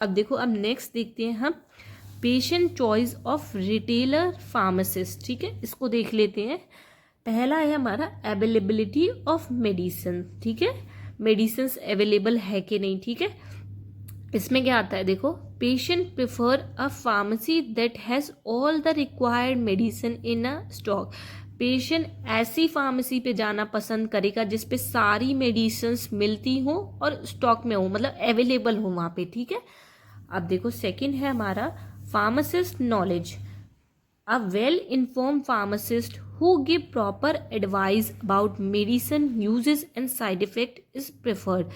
अब देखो, अब नेक्स्ट देखते हैं हम patient choice of retailer pharmacist. ठीक है, इसको देख लेते हैं। पहला है हमारा अवेलेबिलिटी ऑफ मेडिसिन। ठीक है, मेडिसिन अवेलेबल है कि नहीं। ठीक है, इसमें क्या आता है देखो, patient prefer a pharmacy that has all the required medicine in a stock. Patient ऐसी फार्मेसी पे जाना पसंद करेगा जिस पे सारी मेडिसिन्स मिलती हो और स्टॉक में हो, मतलब अवेलेबल हो वहाँ पे। ठीक है, अब देखो सेकंड है हमारा pharmacist knowledge. A well inform pharmacist who give proper advice about medicine uses and side effect is preferred।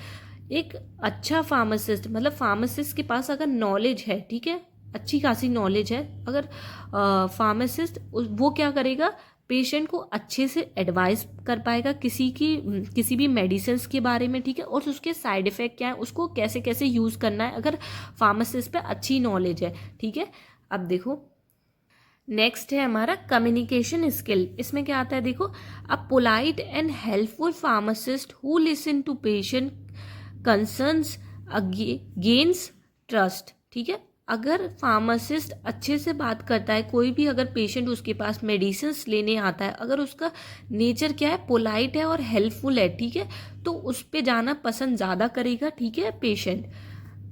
एक अच्छा फार्मासिस्ट, मतलब फार्मासिस्ट के पास अगर नॉलेज है, ठीक है, अच्छी खासी नॉलेज है, अगर फार्मासिस्ट वो क्या करेगा, पेशेंट को अच्छे से एडवाइस कर पाएगा किसी भी मेडिसिन के बारे में। ठीक है, और उसके साइड इफेक्ट क्या है, उसको कैसे कैसे यूज़ करना है, अगर फार्मासिस्ट पे अच्छी नॉलेज है। ठीक है, अब देखो नेक्स्ट है हमारा कम्युनिकेशन स्किल। इसमें क्या आता है देखो, a polite and helpful pharmacist who listen to patient concerns gains trust. ठीक है, अगर फार्मासिस्ट अच्छे से बात करता है, कोई भी अगर पेशेंट उसके पास मेडिसिन लेने आता है, अगर उसका नेचर क्या है, पोलाइट है और हेल्पफुल है, ठीक है, तो उस पर जाना पसंद ज़्यादा करेगा। ठीक है, पेशेंट।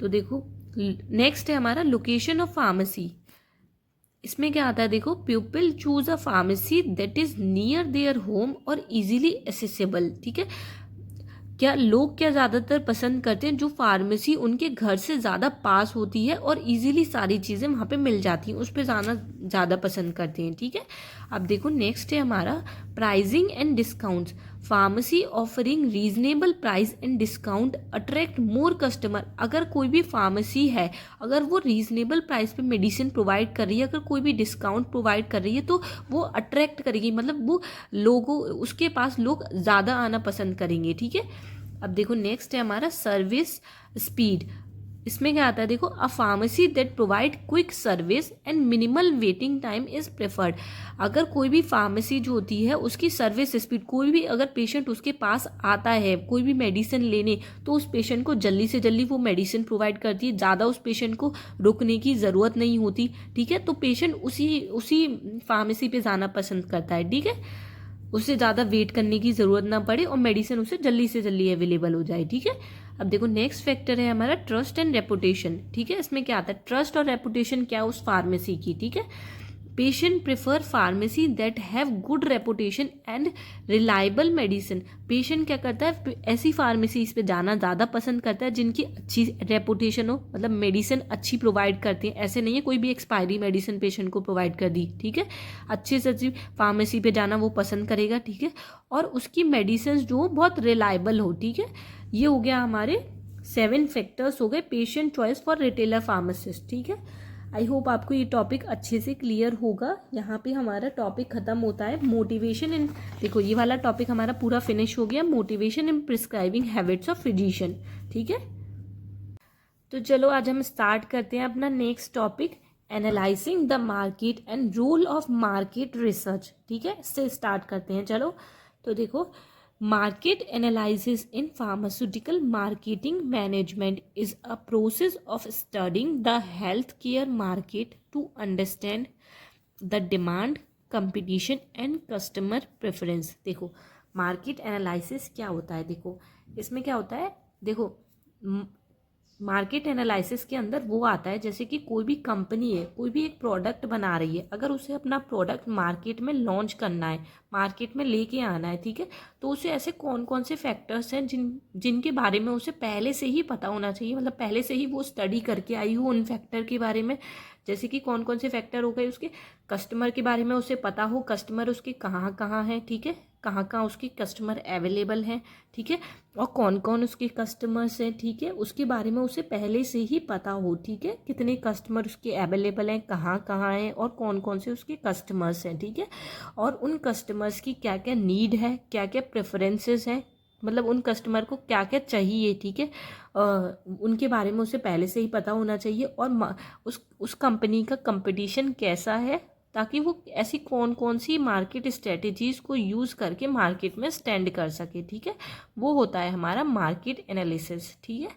तो देखो नेक्स्ट है हमारा लोकेशन ऑफ फार्मेसी। इसमें क्या आता है देखो, people choose a pharmacy that is near their home और इजीली एसेसिबल। ठीक है, क्या लोग क्या ज़्यादातर पसंद करते हैं, जो फार्मेसी उनके घर से ज़्यादा पास होती है और इजीली सारी चीज़ें वहाँ पे मिल जाती हैं, उस पर जाना ज़्यादा पसंद करते हैं। ठीक है, अब देखो नेक्स्ट है हमारा pricing and discounts. Pharmacy offering reasonable price and discount attract more customer. अगर कोई भी फार्मेसी है, अगर वो रीजनेबल प्राइस पे मेडिसिन प्रोवाइड कर रही है, अगर कोई भी डिस्काउंट प्रोवाइड कर रही है, तो वो अट्रैक्ट करेगी, मतलब वो लोगों उसके पास लोग ज़्यादा आना पसंद करेंगे। ठीक है, अब देखो नेक्स्ट है हमारा सर्विस स्पीड। इसमें क्या आता है देखो, अ pharmacy that provide quick service and minimal waiting time is preferred. अगर कोई भी फार्मेसी जो होती है उसकी सर्विस स्पीड, कोई भी अगर पेशेंट उसके पास आता है कोई भी मेडिसिन लेने, तो उस पेशेंट को जल्दी से जल्दी वो मेडिसिन प्रोवाइड करती है, ज़्यादा उस पेशेंट को रुकने की ज़रूरत नहीं होती। ठीक है, तो पेशेंट उसी उसी फार्मेसी पे जाना पसंद करता है। ठीक है, उससे ज़्यादा वेट करने की ज़रूरत ना पड़े और मेडिसिन उसे जल्दी से जल्दी अवेलेबल हो जाए। ठीक है, अब देखो नेक्स्ट फैक्टर है हमारा ट्रस्ट एंड रेपुटेशन। ठीक है, इसमें क्या आता है, ट्रस्ट और रेपुटेशन क्या उस फार्मेसी की। ठीक है, patient prefer pharmacy that have good reputation and reliable medicine. Patient क्या करता है, ऐसी फार्मेसी पे जाना ज़्यादा पसंद करता है जिनकी अच्छी रेपुटेशन हो, मतलब मेडिसिन अच्छी प्रोवाइड करते हैं। ऐसे नहीं है कोई भी एक्सपायरी मेडिसिन पेशेंट को प्रोवाइड कर दी। ठीक है, अच्छी से अच्छी फार्मेसी पे जाना वो पसंद करेगा। ठीक है, और उसकी मेडिसिन जो बहुत रिलायबल हो। ठीक है, ये हो गया हमारे 7 फैक्टर्स हो गए patient choice for retailer pharmacist. ठीक है, आई होप आपको ये टॉपिक अच्छे से क्लियर होगा। यहाँ पे हमारा टॉपिक खत्म होता है मोटिवेशन इन, देखो ये वाला टॉपिक हमारा पूरा फिनिश हो गया, motivation in prescribing habits of physician. ठीक है, तो चलो आज हम स्टार्ट करते हैं अपना next topic, analysing the market and role of market research. ठीक है, इससे स्टार्ट करते हैं। चलो तो देखो, market analysis in pharmaceutical marketing management is a process of studying the healthcare market to understand the demand, competition and customer preference। देखो market analysis क्या होता है, देखो इसमें क्या होता है, देखो मार्केट एनालिसिस के अंदर वो आता है, जैसे कि कोई भी कंपनी है, कोई भी एक प्रोडक्ट बना रही है, अगर उसे अपना प्रोडक्ट मार्केट में लॉन्च करना है, मार्केट में लेके आना है, ठीक है, तो उसे ऐसे कौन कौन से फैक्टर्स हैं जिनके बारे में उसे पहले से ही पता होना चाहिए, मतलब पहले से ही वो स्टडी करके आई हो उन फैक्टर के बारे में। जैसे कि कौन कौन से फैक्टर हो गए, उसके कस्टमर के बारे में उसे पता हो, कस्टमर उसके कहाँ कहाँ हैं, ठीक है, कहाँ कहाँ उसके कस्टमर अवेलेबल हैं, ठीक है, और कौन कौन उसके कस्टमर्स हैं, ठीक है, उसके बारे में उसे पहले से ही पता हो। ठीक है, कितने कस्टमर उसके अवेलेबल हैं, कहाँ कहाँ हैं और कौन कौन से उसके कस्टमर्स हैं। ठीक है, और उन कस्टमर्स की क्या क्या नीड है, क्या क्या प्रेफरेंसेस हैं, मतलब उन कस्टमर को क्या क्या चाहिए। ठीक है, उनके बारे में उसे पहले से ही पता होना चाहिए, और उस कंपनी का कंपटीशन कैसा है, ताकि वो ऐसी कौन कौन सी मार्केट स्ट्रेटजीज़ को यूज़ करके मार्केट में स्टैंड कर सके। ठीक है, वो होता है हमारा मार्केट एनालिसिस। ठीक है,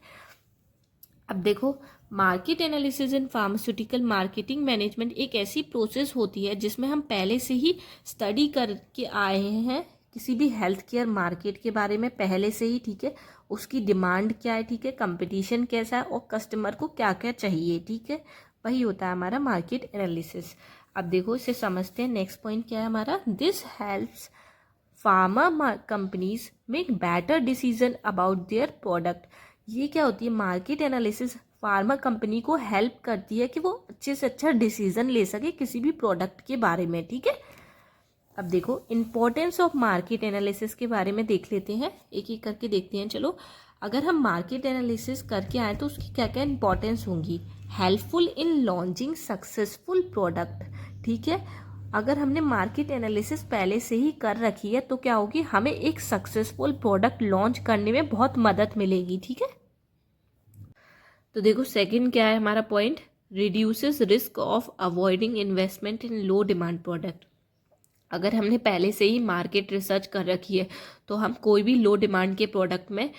अब देखो market analysis in pharmaceutical marketing management एक ऐसी प्रोसेस होती है जिसमें हम पहले से ही स्टडी करके आए हैं किसी भी हेल्थ केयर मार्केट के बारे में पहले से ही, ठीक है, उसकी डिमांड क्या है, ठीक है, कंपटीशन कैसा है और कस्टमर को क्या क्या चाहिए, ठीक है, वही होता है हमारा मार्केट एनालिसिस। अब देखो इसे समझते हैं। नेक्स्ट पॉइंट क्या है हमारा, this helps pharma companies make better decision about their product. ये क्या होती है, मार्केट एनालिसिस फार्मा कंपनी को हेल्प करती है कि वो अच्छे से अच्छा डिसीजन ले सके किसी भी प्रोडक्ट के बारे में, ठीक है। अब देखो इम्पोर्टेंस ऑफ मार्केट एनालिसिस के बारे में देख लेते हैं, एक एक करके देखते हैं। चलो, अगर हम मार्केट एनालिसिस करके आए तो उसकी क्या क्या इंपॉर्टेंस होंगी। Helpful in launching successful product, ठीक है, अगर हमने मार्केट एनालिसिस पहले से ही कर रखी है तो क्या होगी, हमें एक सक्सेसफुल प्रोडक्ट लॉन्च करने में बहुत मदद मिलेगी, ठीक है। तो देखो सेकंड क्या है हमारा point, reduces risk of avoiding investment in low demand product. अगर हमने पहले से ही मार्केट रिसर्च कर रखी है तो हम कोई भी लो डिमांड के प्रोडक्ट में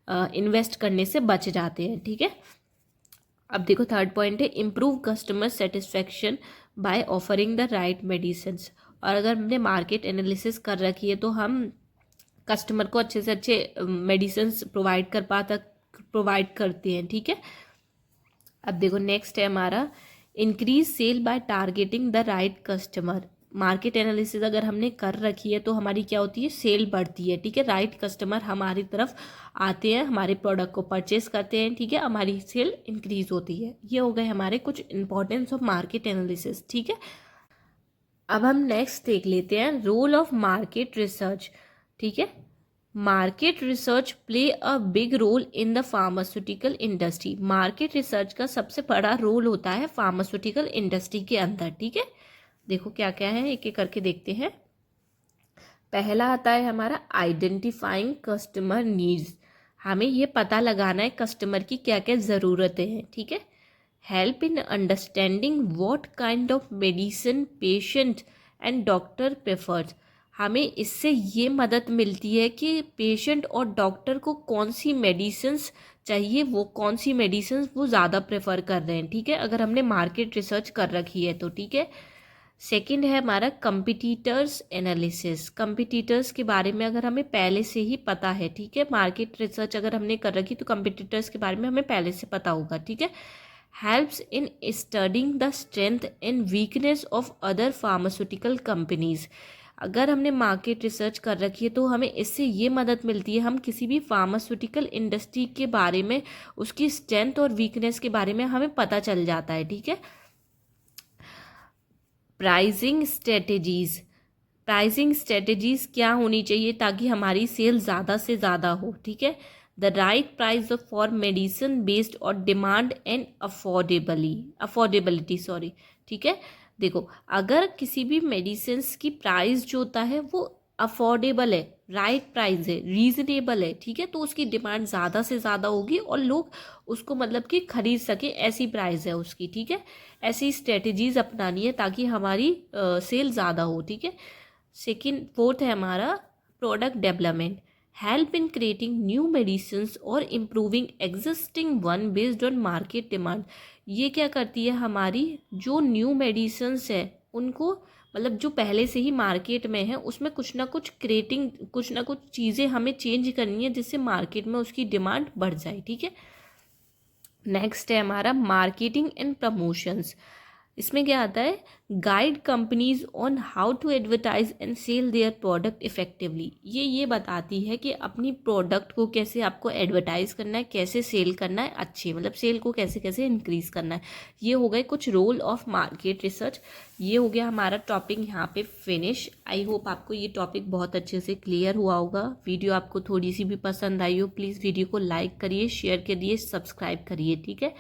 इन्वेस्ट करने से बच जाते हैं, ठीक है। अब देखो थर्ड पॉइंट है improve customer satisfaction by offering the right medicines. और अगर हमने मार्केट एनालिसिस कर रखी है तो हम कस्टमर को अच्छे से अच्छे मेडिसिन्स प्रोवाइड करते हैं, ठीक है। अब देखो नेक्स्ट है हमारा increase sale by targeting the right customer. Market analysis अगर हमने कर रखी है तो हमारी क्या होती है, सेल बढ़ती है, ठीक है, राइट कस्टमर हमारी तरफ आते हैं, हमारे प्रोडक्ट को परचेस करते हैं, ठीक है, हमारी सेल इंक्रीज होती है। ये हो गए हमारे कुछ इंपॉर्टेंस ऑफ मार्केट एनालिसिस, ठीक है। अब हम नेक्स्ट देख लेते हैं रोल ऑफ मार्केट रिसर्च, ठीक है। Market research play a big role in the pharmaceutical industry. Market research का सबसे बड़ा रोल होता है फार्मास्यूटिकल इंडस्ट्री के अंदर, ठीक है। देखो क्या क्या है, एक एक करके देखते हैं। पहला आता है हमारा आइडेंटिफाइंग कस्टमर नीड्स। हमें ये पता लगाना है कस्टमर की क्या क्या ज़रूरतें हैं, ठीक है। Help in understanding what kind of medicine patient and doctor prefers. हमें इससे ये मदद मिलती है कि पेशेंट और डॉक्टर को कौन सी मेडिसिन्स चाहिए, वो कौन सी मेडिसिन्स वो ज़्यादा प्रेफर कर रहे हैं, ठीक है, अगर हमने मार्केट रिसर्च कर रखी है तो, ठीक है। सेकंड है हमारा कंपिटिटर्स एनालिसिस। कंपिटिटर्स के बारे में अगर हमें पहले से ही पता है, ठीक है, मार्केट रिसर्च अगर हमने कर रखी तो कंपिटिटर्स के बारे में हमें पहले से पता होगा, ठीक है। Helps in studying the strength and weakness of other pharmaceutical companies. अगर हमने मार्केट रिसर्च कर रखी है तो हमें इससे ये मदद मिलती है, हम किसी भी फार्मास्यूटिकल इंडस्ट्री के बारे में, उसकी स्ट्रेंथ और वीकनेस के बारे में हमें पता चल जाता है, ठीक है। Pricing strategies. प्राइसिंग स्ट्रेटेजीज क्या होनी चाहिए ताकि हमारी सेल ज़्यादा से ज़्यादा हो, ठीक है। The right price for medicine based on demand and affordability, ठीक है। देखो अगर किसी भी मेडिसिन की प्राइस जो होता है वो अफोर्डेबल है, राइट प्राइस है, रीजनेबल है, ठीक है, तो उसकी डिमांड ज़्यादा से ज़्यादा होगी और लोग उसको मतलब कि खरीद सके, ऐसी प्राइस है उसकी, ठीक है। ऐसी स्ट्रेटजीज अपनानी है ताकि हमारी सेल ज़्यादा हो, ठीक है। फोर्थ है हमारा product development. Help in creating new medicines और improving existing one based on market demand. ये क्या करती है, हमारी जो न्यू मेडिसिन्स है उनको मतलब जो पहले से ही मार्केट में है उसमें कुछ ना कुछ चीज़ें हमें चेंज करनी है जिससे मार्केट में उसकी डिमांड बढ़ जाए, ठीक है। नेक्स्ट है हमारा मार्केटिंग एंड प्रमोशंस। इसमें क्या आता है, guide companies on how to advertise and sell their product effectively. ये बताती है कि अपनी प्रोडक्ट को कैसे आपको एडवर्टाइज करना है, कैसे सेल करना है, अच्छे मतलब सेल को कैसे कैसे इंक्रीज करना है। ये हो गए कुछ रोल ऑफ मार्केट रिसर्च। ये हो गया हमारा टॉपिक यहाँ पे फिनिश। आई होप आपको ये टॉपिक बहुत अच्छे से क्लियर हुआ होगा। वीडियो आपको थोड़ी सी भी पसंद आई हो प्लीज़ वीडियो को लाइक करिए, शेयर करिए, सब्सक्राइब करिए, ठीक है।